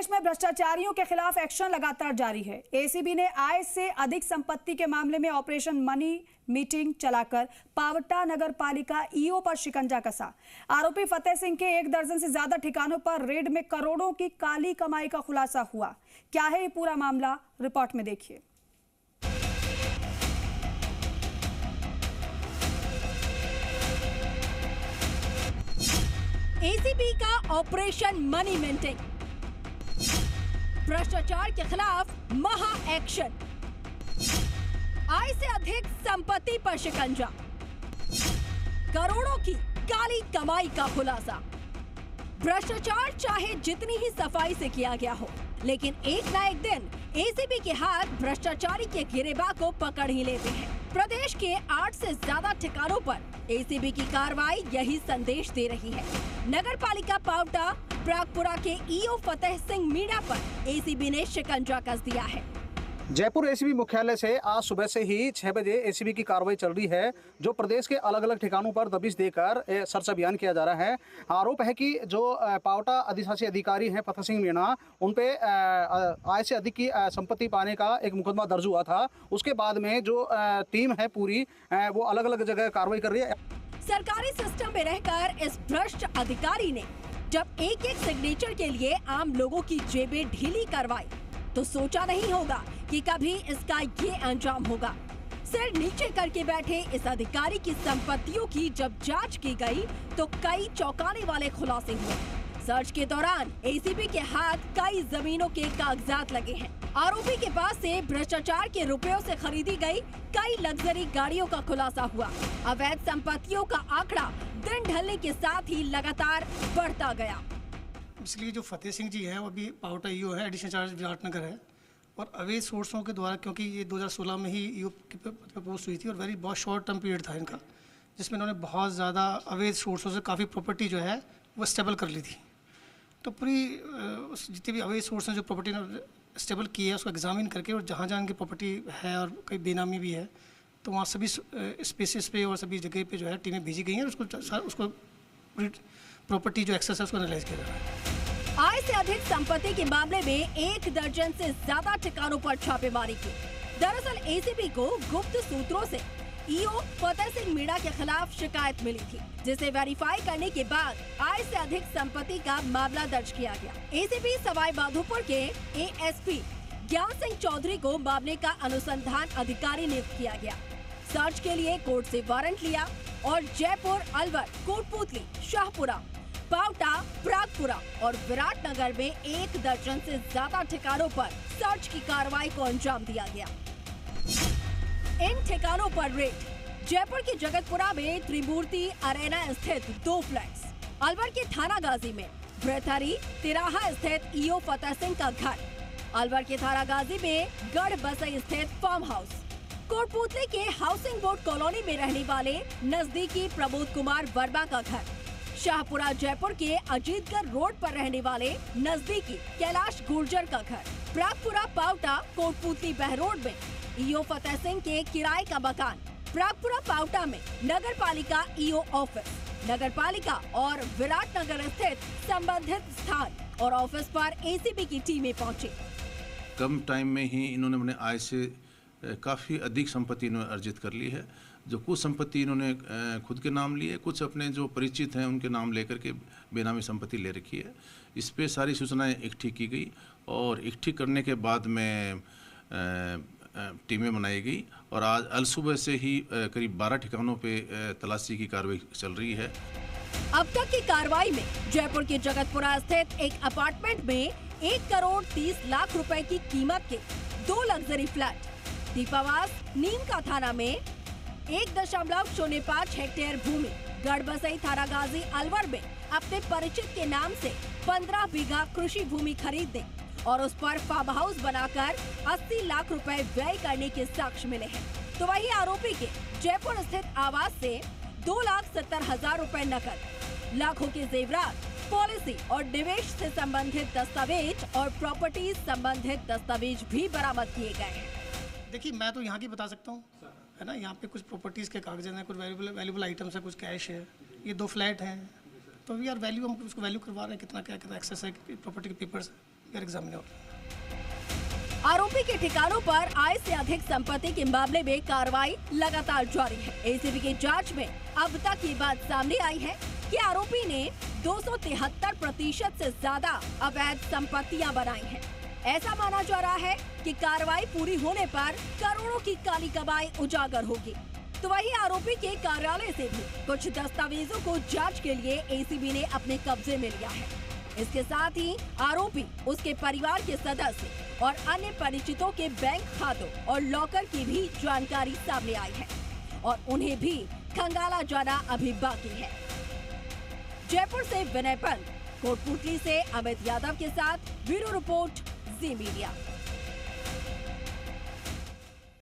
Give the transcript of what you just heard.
देश में भ्रष्टाचारियों के खिलाफ एक्शन लगातार जारी है। एसीबी ने आय से अधिक संपत्ति के मामले में ऑपरेशन मनी मीटिंग चलाकर पावटा नगर पालिका ईओ पर शिकंजा कसा। आरोपी फतेह सिंह के 1 दर्जन से ज्यादा ठिकानों पर रेड में करोड़ों की काली कमाई का खुलासा हुआ। क्या है ये पूरा मामला, रिपोर्ट में देखिए। एसीबी का ऑपरेशन मनी मीटिंग, भ्रष्टाचार के खिलाफ महा एक्शन, आय से अधिक संपत्ति पर शिकंजा, करोड़ों की काली कमाई का खुलासा। भ्रष्टाचार चाहे जितनी ही सफाई से किया गया हो, लेकिन एक ना एक दिन एसीबी के हाथ भ्रष्टाचारी के गिरेबान को पकड़ ही लेते हैं। प्रदेश के 8 से ज्यादा ठिकानों पर एसीबी की कार्रवाई यही संदेश दे रही है। नगर पालिका पावटा प्रागपुरा के ईओ फतेह सिंह मीणा पर एसीबी ने शिकंजा कस दिया है। जयपुर एसीबी मुख्यालय से आज सुबह से ही 6 बजे एसीबी की कार्रवाई चल रही है, जो प्रदेश के अलग अलग ठिकानों पर दबिश देकर सर्च अभियान किया जा रहा है। आरोप है कि जो पावटा अधिशासी अधिकारी हैं फतेह सिंह मीणा, उन पे आय से अधिक की संपत्ति पाने का एक मुकदमा दर्ज हुआ था। उसके बाद में जो टीम है पूरी वो अलग अलग जगह कार्रवाई कर रही है। सरकारी सिस्टम में रहकर इस भ्रष्ट अधिकारी ने जब एक एक सिग्नेचर के लिए आम लोगों की जेबें ढीली करवाई, तो सोचा नहीं होगा कि कभी इसका ये अंजाम होगा। सिर नीचे करके बैठे इस अधिकारी की संपत्तियों की जब जांच की गई, तो कई चौंकाने वाले खुलासे हुए। सर्च के दौरान एसीबी के हाथ कई जमीनों के कागजात लगे हैं। आरोपी के पास से भ्रष्टाचार के रुपयों से खरीदी गई कई लग्जरी गाड़ियों का खुलासा हुआ। अवैध संपत्तियों का आंकड़ा दिन ढलने के साथ ही लगातार बढ़ता गया। इसलिए जो फतेह सिंह जी हैं वो अभी पावटा ईओ है, एडिशनल चार्ज विराटनगर है, और अवैध सोर्सों के द्वारा, क्योंकि ये 2016 में ही ईओ की पोस्ट हुई थी और बहुत शॉर्ट टर्म पीरियड था इनका, जिसमें इन्होंने बहुत ज़्यादा अवैध सोर्सों से काफ़ी प्रॉपर्टी जो है वो स्टेबल कर ली थी। तो पूरी जितनी भी अवैध सोर्स हैं जो प्रॉपर्टी स्टेबल की है उसको एग्जामिन करके, और जहाँ जहाँ इनकी प्रॉपर्टी है और कई बेनामी भी है, तो वहाँ सभी स्पेसिस पे और सभी जगह पे जो है टीमें भेजी गई हैं। उसको प्रॉपर्टी जो एक्सेस है उसको एनालाइज किया जा रहा है। आय से अधिक संपत्ति के मामले में 1 दर्जन से ज्यादा ठिकानों पर छापेमारी की। दरअसल एसीबी को गुप्त सूत्रों से ईओ फतेह सिंह मीणा के खिलाफ शिकायत मिली थी, जिसे वेरीफाई करने के बाद आय से अधिक संपत्ति का मामला दर्ज किया गया। एसीबी सवाई माधोपुर के एएसपी ज्ञान सिंह चौधरी को मामले का अनुसंधान अधिकारी नियुक्त किया गया। सर्च के लिए कोर्ट से वारंट लिया और जयपुर, अलवर, कोटपुतली, शाहपुरा, पावटा, प्रागपुरा और विराटनगर में 1 दर्जन से ज्यादा ठिकानों पर सर्च की कार्रवाई को अंजाम दिया गया। इन ठिकानों पर रेड। जयपुर के जगतपुरा में त्रिमूर्ति अरेना स्थित 2 फ्लैट्स, अलवर के थाना गाजी में भ्रथरी तिराहा स्थित ईओ फतेह सिंह का घर, अलवर के थाना गाजी में गढ़ बसई स्थित फार्म हाउस, कोटपुतली के हाउसिंग बोर्ड कॉलोनी में रहने वाले नजदीकी प्रमोद कुमार वर्मा का घर, शाहपुरा जयपुर के अजीतगढ़ रोड पर रहने वाले नजदीकी कैलाश गुर्जर का घर, प्रागपुरा पावटा कोटपुतली बहरोड में ईओ फतेह सिंह के किराए का मकान, प्रागपुरा पावटा में नगर पालिका ईओ ऑफिस, नगर पालिका और विराटनगर स्थित संबंधित स्थान और ऑफिस पर एसीबी की टीमें पहुंची। कम टाइम में ही इन्होंने आय से काफ़ी अधिक संपत्ति इन्होंने अर्जित कर ली है। जो कुछ संपत्ति इन्होंने खुद के नाम ली है, कुछ अपने जो परिचित हैं उनके नाम लेकर के बेनामी संपत्ति ले रखी है। इस पे सारी सूचनाएं इकट्ठी की गई और इकट्ठी करने के बाद में टीमें बनाई गई और आज अलसुबह से ही करीब 12 ठिकानों पे तलाशी की कार्रवाई चल रही है। अब तक की कार्रवाई में जयपुर के जगतपुरा स्थित एक अपार्टमेंट में 1 करोड़ 30 लाख रुपए की कीमत के 2 लग्जरी फ्लैट, दीपावास नीम का थाना में 1.05 हेक्टेयर भूमि, गढ़बसई थाना गाजी अलवर में अपने परिचित के नाम से 15 बीघा कृषि भूमि खरीदने और उस पर फार्म हाउस बनाकर 80 लाख रुपए व्यय करने के साक्ष्य मिले हैं। तो वही आरोपी के जयपुर स्थित आवास से 2,70,000 रुपए नकद, लाखों के जेवरात, पॉलिसी और निवेश से संबंधित दस्तावेज और प्रॉपर्टी संबंधित दस्तावेज भी बरामद किए गए हैं। देखिए, मैं तो यहाँ की बता सकता हूँ, है ना। यहाँ पे कुछ प्रॉपर्टीज़ के कागजात हैं, कुछ वैल्यूबल आइटम्स है, कुछ कैश है, ये 2 फ्लैट हैं, तो वी आर वैल्यू, हम उसको वैल्यू करवा रहे हैं, कितना क्या एक्सेस है प्रॉपर्टी के पेपर्स। We are examining. आरोपी के ठिकानों पर आय से अधिक संपत्ति के मामले में कार्रवाई लगातार जारी है। एसीबी की जांच में अब तक ये बात सामने आई है कि आरोपी ने 273% से ज्यादा अवैध संपत्तियां बनाई हैं। ऐसा माना जा रहा है कि कार्रवाई पूरी होने पर करोड़ों की काली कमाई उजागर होगी। तो वहीं आरोपी के कार्यालय से भी कुछ दस्तावेजों को जांच के लिए एसीबी ने अपने कब्जे में लिया है। इसके साथ ही आरोपी, उसके परिवार के सदस्य और अन्य परिचितों के बैंक खातों और लॉकर की भी जानकारी सामने आई है और उन्हें भी खंगाला जाना अभी बाकी है। जयपुर से विनय पंत, कोटपुतली से अमित यादव के साथ ब्यूरो रिपोर्ट, जी मीडिया।